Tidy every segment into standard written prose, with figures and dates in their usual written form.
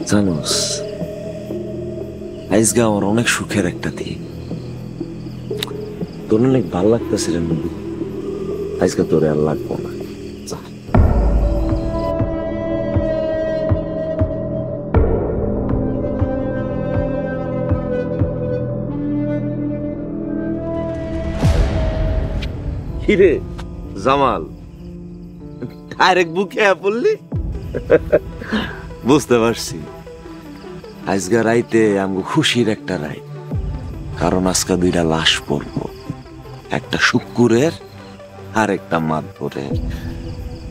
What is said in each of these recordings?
জানোস আজকে আমার অনেক সুখের একটা দিন। তোর অনেক ভাল লাগতেছে রে নদী। আজকে তোরে আর লাগবো না। কিরে জামাল, ডাইরেক্ট বুকে পড়লি? বুঝতে পারছি আজকে রাইতে আমগো খুশির একটা রাইত, কারণ আজকে দুইটা লাশ পড়বো, একটা শুক্কুরের আর একটা মাতবরের।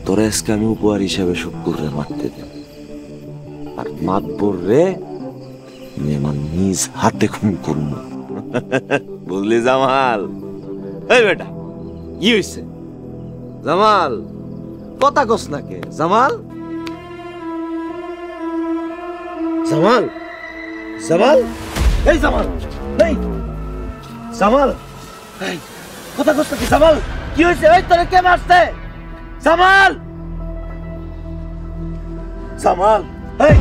তোরে আজকে আমি উপহার হিসেবে শুক্কুরে মারতে দেব, আর মাতবর রে আমি আমার নিজ হাতে খুন করবো। বুঝলি জামাল? এই বেটা কি হয়েছে? জামাল কথা কস না কে? জামাল, জামাল, জামাল, এই জামাল, এই জামাল, এই কথা কস না কে? জামাল কি হয়েছে? এই তোরে কে মারছে? জামাল, জামাল, এই